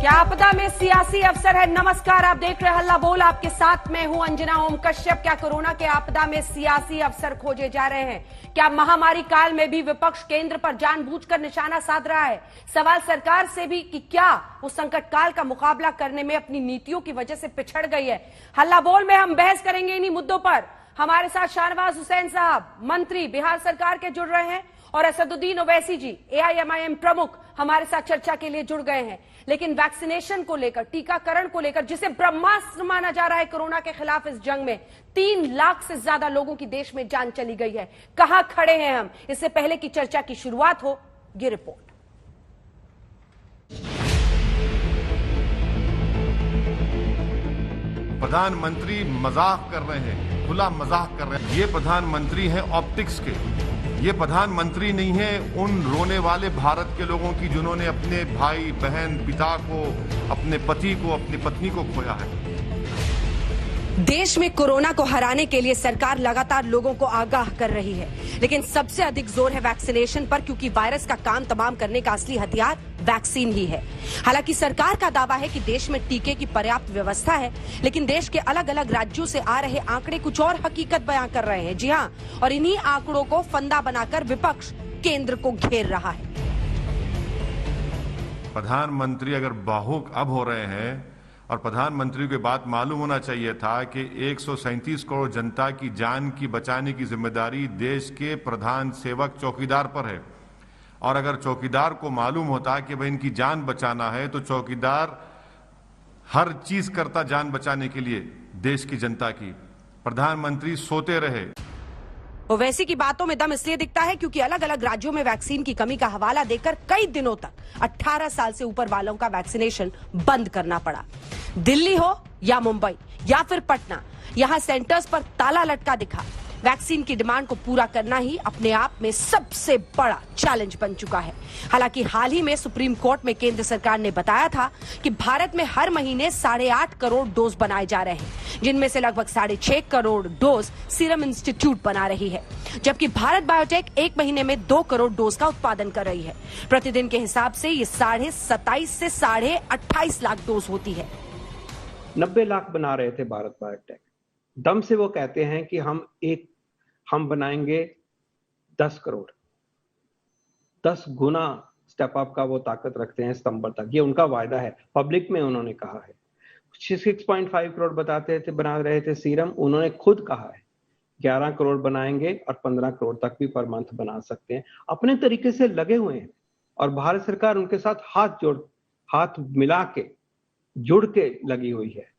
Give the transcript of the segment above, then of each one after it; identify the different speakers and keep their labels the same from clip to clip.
Speaker 1: क्या आपदा में सियासी अवसर है? नमस्कार, आप देख रहे हैं हल्ला बोल। आपके साथ मैं हूं अंजना ओम कश्यप। क्या कोरोना के आपदा में सियासी अवसर खोजे जा रहे हैं? क्या महामारी काल में भी विपक्ष केंद्र पर जानबूझकर निशाना साध रहा है? सवाल सरकार से भी कि क्या वो संकट काल का मुकाबला करने में अपनी नीतियों की वजह से पिछड़ गई है? हल्ला बोल में हम बहस करेंगे इन्हीं मुद्दों पर। हमारे साथ शाहनवाज हुसैन साहब, मंत्री बिहार सरकार के, जुड़ रहे हैं और असदुद्दीन ओवैसी जी, एआईएमआईएम प्रमुख, हमारे साथ चर्चा के लिए जुड़ गए हैं। लेकिन वैक्सीनेशन को लेकर, टीकाकरण को लेकर, जिसे ब्रह्मास्त्र माना जा रहा है कोरोना के खिलाफ इस जंग में, 3 लाख से ज्यादा लोगों की देश में जान चली गई है। कहां खड़े हैं हम? इससे पहले की चर्चा की शुरुआत हो, ये रिपोर्ट।
Speaker 2: प्रधानमंत्री मजाक कर रहे हैं, खुला मजाक कर रहे हैं। ये प्रधानमंत्री हैं ऑप्टिक्स के। ये प्रधानमंत्री नहीं है उन रोने वाले भारत के लोगों की जिन्होंने अपने भाई बहन, पिता को, अपने पति को, अपनी पत्नी को खोया है।
Speaker 1: देश में कोरोना को हराने के लिए सरकार लगातार लोगों को आगाह कर रही है, लेकिन सबसे अधिक जोर है वैक्सीनेशन पर, क्योंकि वायरस का काम तमाम करने का असली हथियार वैक्सीन ही है। हालांकि सरकार का दावा है कि देश में टीके की पर्याप्त व्यवस्था है, लेकिन देश के अलग अलग राज्यों से आ रहे आंकड़े कुछ और हकीकत बयां कर रहे हैं। जी हां, और इन्हीं आंकड़ों को फंदा बनाकर विपक्ष केंद्र को घेर रहा है।
Speaker 2: प्रधानमंत्री अगर भावुक अब हो रहे हैं, और प्रधानमंत्री की बात मालूम होना चाहिए था कि 137 करोड़ जनता की जान की बचाने की जिम्मेदारी देश के प्रधान सेवक चौकीदार पर है। और अगर चौकीदार को मालूम होता कि भाई इनकी जान बचाना है, तो चौकीदार हर चीज करता जान बचाने के लिए देश की जनता की। प्रधानमंत्री सोते रहे।
Speaker 1: ओवैसी की बातों में दम इसलिए दिखता है क्योंकि अलग अलग राज्यों में वैक्सीन की कमी का हवाला देकर कई दिनों तक 18 साल से ऊपर वालों का वैक्सीनेशन बंद करना पड़ा। दिल्ली हो या मुंबई या फिर पटना, यहां सेंटर्स पर ताला लटका दिखा। वैक्सीन की डिमांड को पूरा करना ही अपने आप में सबसे बड़ा चैलेंज बन चुका है। हालांकि हाल ही में सुप्रीम कोर्ट में केंद्र सरकार ने बताया था कि भारत में हर महीने 8.5 करोड़ डोज बनाए जा रहे हैं, जिनमें से लगभग 6.5 करोड़ डोज सीरम इंस्टीट्यूट बना रही है, जबकि भारत बायोटेक 1 महीने में 2 करोड़ डोज का उत्पादन कर रही है। प्रतिदिन के हिसाब से ये 27.5 से 28.5 लाख डोज होती है।
Speaker 3: 90 लाख बना रहे थे भारत बायोटेक। दम से वो कहते हैं कि हम बनाएंगे 10 करोड़, 10 गुना स्टेप अप का वो ताकत रखते हैं सितंबर तक। ये उनका वायदा है, पब्लिक में उन्होंने कहा है। 6.5 करोड़ बना रहे थे सीरम, उन्होंने खुद कहा है 11 करोड़ बनाएंगे और 15 करोड़ तक भी पर मंथ बना सकते हैं। अपने तरीके से लगे हुए हैं और भारत सरकार उनके साथ हाथ मिला के जुड़ के लगी हुई है।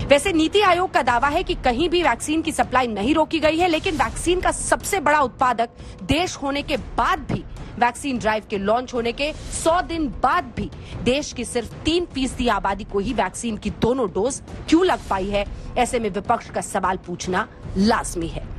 Speaker 1: वैसे नीति आयोग का दावा है कि कहीं भी वैक्सीन की सप्लाई नहीं रोकी गई है, लेकिन वैक्सीन का सबसे बड़ा उत्पादक देश होने के बाद भी, वैक्सीन ड्राइव के लॉन्च होने के 100 दिन बाद भी देश की सिर्फ 3% आबादी को ही वैक्सीन की दोनों डोज क्यों लग पाई है? ऐसे में विपक्ष का सवाल पूछना लाजमी है।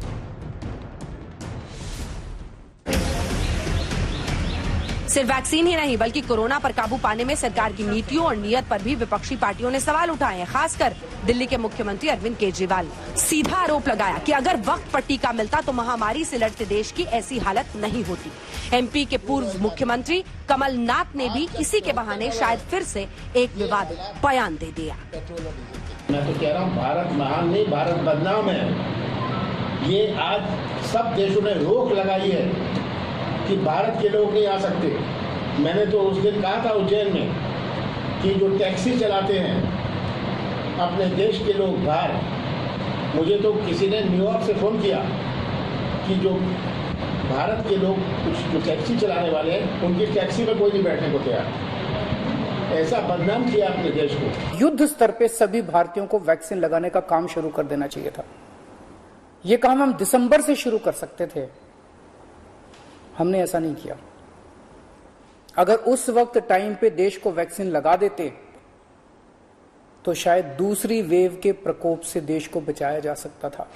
Speaker 1: सिर्फ वैक्सीन ही नहीं, बल्कि कोरोना पर काबू पाने में सरकार की नीतियों और नीयत पर भी विपक्षी पार्टियों ने सवाल उठाए हैं। खासकर दिल्ली के मुख्यमंत्री अरविंद केजरीवाल सीधा आरोप लगाया कि अगर वक्त पर टीका मिलता तो महामारी से लड़ते देश की ऐसी हालत नहीं होती। एमपी के पूर्व मुख्यमंत्री कमलनाथ ने भी इसी के बहाने शायद फिर से एक विवादित बयान दे दिया।
Speaker 4: मैं तो कह रहा हूँ, भारत महान नहीं, भारत बदनाम है। ये आज सब देशों ने रोक लगाई है कि भारत के लोग नहीं आ सकते। मैंने तो उस दिन कहा था उज्जैन में कि जो टैक्सी चलाते हैं अपने देश के लोग बाहर, मुझे तो किसी ने न्यूयॉर्क से फोन किया कि जो भारत के लोग कुछ जो टैक्सी चलाने वाले हैं, उनकी टैक्सी में कोई नहीं बैठने को तैयार। ऐसा बदनाम किया अपने देश को।
Speaker 5: युद्ध स्तर पे सभी भारतीयों को वैक्सीन लगाने का काम शुरू कर देना चाहिए था। ये काम हम दिसंबर से शुरू कर सकते थे, हमने ऐसा नहीं किया। अगर उस वक्त टाइम पे देश को वैक्सीन लगा देते तो शायद दूसरी वेव के प्रकोप से देश को बचाया जा सकता था।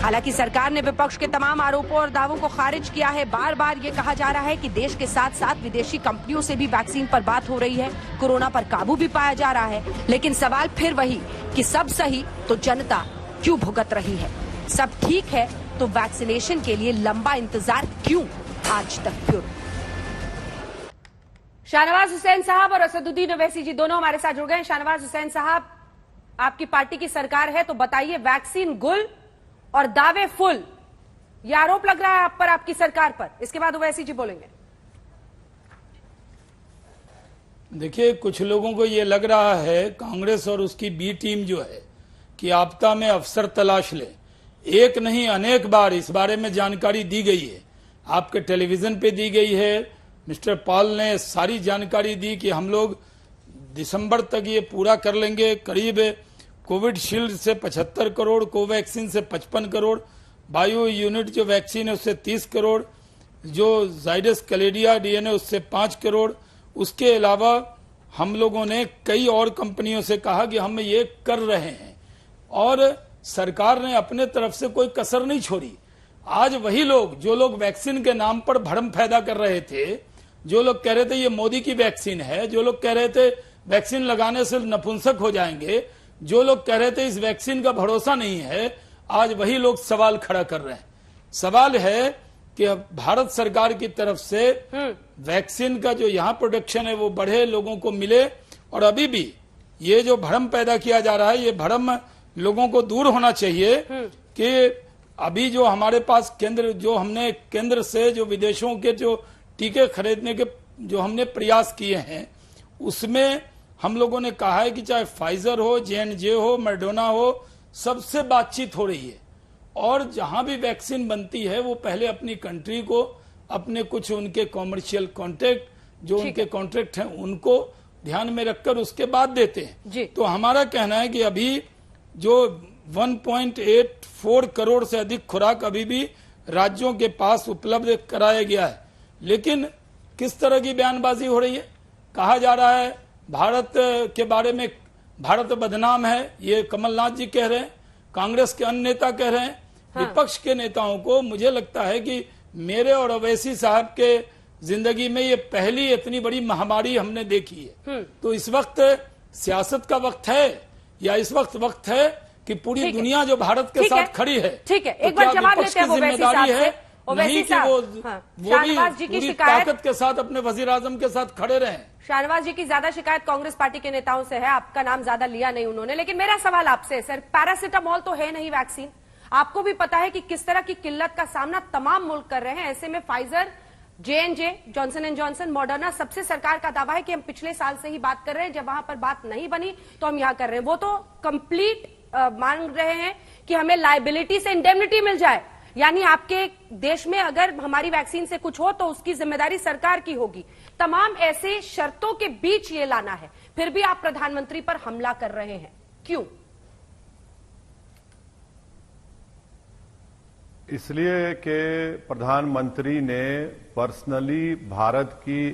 Speaker 1: हालांकि सरकार ने विपक्ष के तमाम आरोपों और दावों को खारिज किया है। बार बार ये कहा जा रहा है कि देश के साथ साथ विदेशी कंपनियों से भी वैक्सीन पर बात हो रही है, कोरोना पर काबू भी पाया जा रहा है। लेकिन सवाल फिर वही कि सब सही तो जनता क्यों भुगत रही है? सब ठीक है तो वैक्सीनेशन के लिए लंबा इंतजार क्यों आज तक क्यों? शाहनवाज हुसैन साहब और असदुद्दीन ओवैसी जी दोनों हमारे साथ जुड़ गए हैं। शाहनवाज हुसैन साहब, आपकी पार्टी की सरकार है तो बताइए, वैक्सीन गुल और दावे फुल, यह आरोप लग रहा है आप पर, आपकी सरकार पर। इसके बाद ओवैसी जी बोलेंगे।
Speaker 6: देखिए, कुछ लोगों को ये लग रहा है, कांग्रेस और उसकी बी टीम जो है, कि आपदा में अफसर तलाश ले। एक नहीं अनेक बार इस बारे में जानकारी दी गई है, आपके टेलीविजन पे दी गई है। मिस्टर पॉल ने सारी जानकारी दी कि हम लोग दिसंबर तक ये पूरा कर लेंगे। करीब कोविड शील्ड से 75 करोड़, कोवैक्सीन से 55 करोड़, बायो यूनिट जो वैक्सीन है उससे 30 करोड़, जो जाइडस कैलेडिया डीएनए उससे 5 करोड़। उसके अलावा हम लोगों ने कई और कंपनियों से कहा कि हम ये कर रहे हैं और सरकार ने अपने तरफ से कोई कसर नहीं छोड़ी। आज वही लोग, जो लोग वैक्सीन के नाम पर भ्रम पैदा कर रहे थे, जो लोग कह रहे थे ये मोदी की वैक्सीन है, जो लोग कह रहे थे वैक्सीन लगाने से नपुंसक हो जाएंगे, जो लोग कह रहे थे इस वैक्सीन का भरोसा नहीं है, आज वही लोग सवाल खड़ा कर रहे हैं। सवाल है कि अब भारत सरकार की तरफ से वैक्सीन का जो यहाँ प्रोडक्शन है वो बढ़े, लोगों को मिले। और अभी भी ये जो भ्रम पैदा किया जा रहा है, ये भ्रम लोगों को दूर होना चाहिए कि अभी जो हमारे पास केंद्र, जो हमने केंद्र से जो विदेशों के जो टीके खरीदने के जो हमने प्रयास किए हैं, उसमें हम लोगों ने कहा है कि चाहे फाइजर हो, J&J हो, मर्डोना हो, सबसे बातचीत हो रही है। और जहां भी वैक्सीन बनती है वो पहले अपनी कंट्री को, अपने कुछ उनके कॉमर्शियल कॉन्ट्रैक्ट, जो उनके कॉन्ट्रैक्ट हैं, उनको ध्यान में रखकर उसके बाद देते हैं। तो हमारा कहना है कि अभी जो 1.84 करोड़ से अधिक खुराक अभी भी राज्यों के पास उपलब्ध कराया गया है। लेकिन किस तरह की बयानबाजी हो रही है, कहा जा रहा है भारत के बारे में, भारत बदनाम है, ये कमलनाथ जी कह रहे हैं, कांग्रेस के अन्य नेता कह रहे हैं। विपक्ष के नेताओं को मुझे लगता है कि मेरे और ओवैसी साहब के जिंदगी में ये पहली इतनी बड़ी महामारी हमने देखी है। तो इस वक्त सियासत का वक्त है, या इस वक्त है कि पूरी दुनिया जो भारत के साथ खड़ी है।
Speaker 1: ठीक है, एक बार जवाब लेते हैं ओवैसी साहब से।
Speaker 6: नहीं कि वो भी पूरी ताकत के साथ अपने वजीर आजम के साथ खड़े रहे।
Speaker 1: शाहनवाज जी की ज्यादा शिकायत कांग्रेस पार्टी के नेताओं से है, आपका नाम ज्यादा लिया नहीं उन्होंने। लेकिन मेरा सवाल आपसे, सर, पैरासिटामोल तो है नहीं वैक्सीन, आपको भी पता है कि किस तरह की किल्लत का सामना तमाम मुल्क कर रहे हैं। ऐसे में Pfizer, J&J, Johnson and Johnson, Moderna, सबसे सरकार का दावा है कि हम पिछले साल से ही बात कर रहे हैं, जब वहां पर बात नहीं बनी तो हम यहां कर रहे हैं। वो तो कंप्लीट मांग रहे हैं कि हमें लायबिलिटी से इंडेमनिटी मिल जाए, यानी आपके देश में अगर हमारी वैक्सीन से कुछ हो तो उसकी जिम्मेदारी सरकार की होगी। तमाम ऐसे शर्तों के बीच ये लाना है, फिर भी आप प्रधानमंत्री पर हमला कर रहे हैं, क्यों?
Speaker 2: इसलिए कि प्रधानमंत्री ने पर्सनली भारत की